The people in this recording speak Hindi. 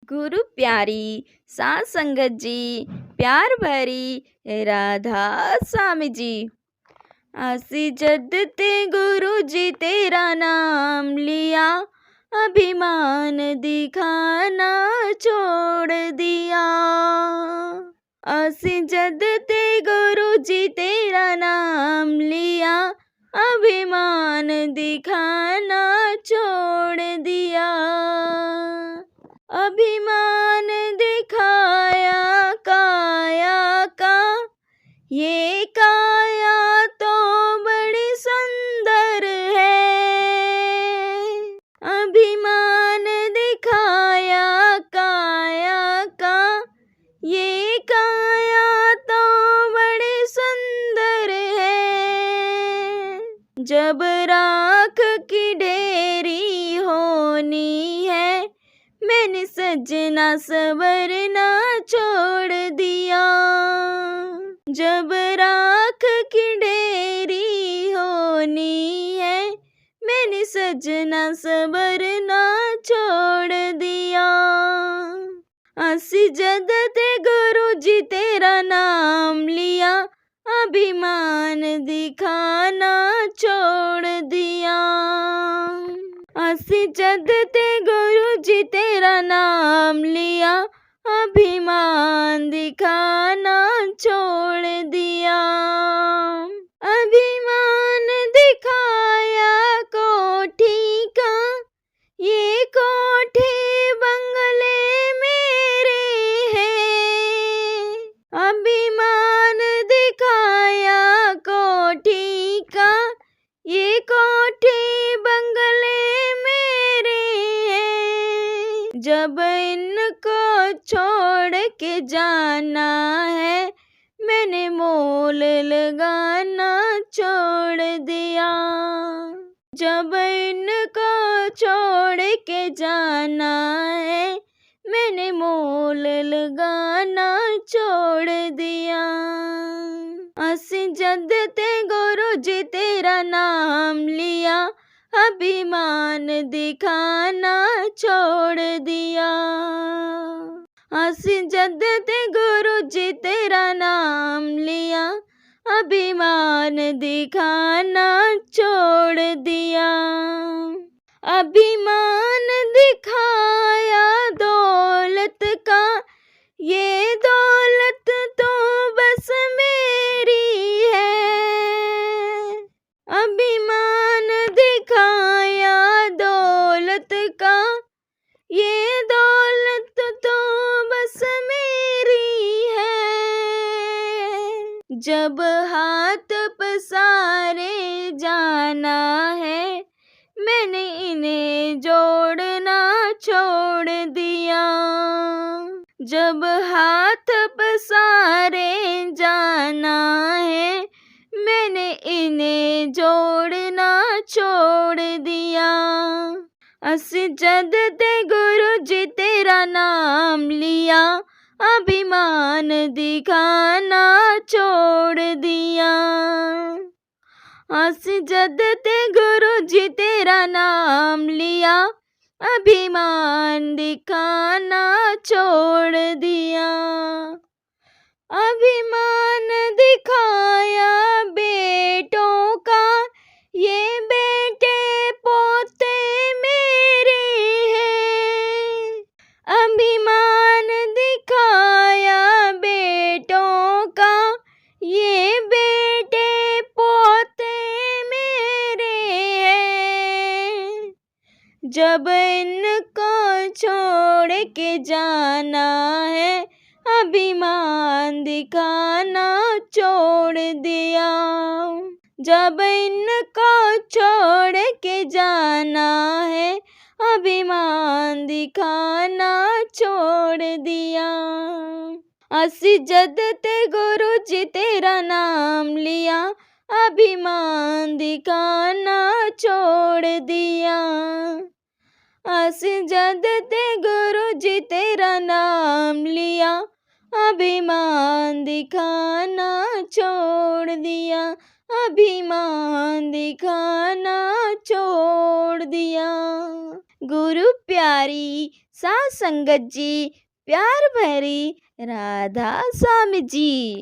गुरु प्यारी सात संगत जी, प्यार भरी राधा स्वामी जी। आसी जद ते गुरु जी तेरा नाम लिया, अभिमान दिखाना छोड़ दिया। आसी जद ते गुरु जी तेरा नाम लिया, अभिमान दिखाना छोड़ दिया। अभिमान दिखाया काया का, ये काया तो बड़ी सुंदर है। अभिमान दिखाया काया का, ये काया तो बड़ी सुंदर है। जब राख की ढेरी होनी है, मैंने सजना सवरना छोड़ दिया। जब राख की ढेरी होनी है, मैंने सजना सवरना छोड़ दिया। आसी जद ते गुरु जी तेरा नाम लिया, अभिमान दिखाना छोड़ दिया। आसी जद ते गुरु जी तेरा नाम लिया, अभिमान दिखाना छोड़ दिया। अभिमान दिखाया कोठी का, ये कोठे बंगले मेरे हैं। अभिमान दिखाया कोठी का, ये कोठे बंगले मेरे हैं। जब इनको छोड़ के जाना है, मैंने मोल लगाना छोड़ दिया। जब इनको छोड़ के जाना है, मैंने मोल लगाना छोड़ दिया। आसी जद ते गुरु जी तेरा नाम लिया, अभिमान दिखाना छोड़ दिया। आसी जद ते गुरु जी तेरा नाम लिया, अभिमान दिखाना छोड़ दिया। अभिमान दिखाया दौलत का, ये दौलत तो बस मेरी है। अभिमान दिखाया दौलत का, ये दौलत तो बस मेरी है। जब हाथ पसारे जाना है, मैंने इन्हें जोड़ना छोड़ दिया। जब हाथ पसारे जाना है, मैंने इन्हें जोड़ना छोड़ दिया। आसी जद ते गुरु जी तेरा नाम लिया, अभिमान दिखाना छोड़ दिया। आसी जद ते गुरु जी तेरा नाम लिया, अभिमान दिखाना छोड़ दिया। अभिमान दिखाया बेटों का, ये बेटे पोते मेरे हैं। अभिमान दिखाया बेटों का, ये बेटे पोते मेरे हैं। जब इनको छोड़ के जाना है, अभिमान दिखाना छोड़ दिया। जब इनको छोड़ के जाना है, अभिमान दिखाना छोड़ दिया। आसी जद ते गुरु जी तेरा नाम लिया, अभिमान दिखाना छोड़ दिया। आसी जद ते गुरु जी तेरा नाम लिया, अभिमान दिखाना छोड़ दिया। अभिमान दिखाना छोड़ दिया। गुरु प्यारी साथ संगत जी, प्यार भरी राधा स्वामी जी।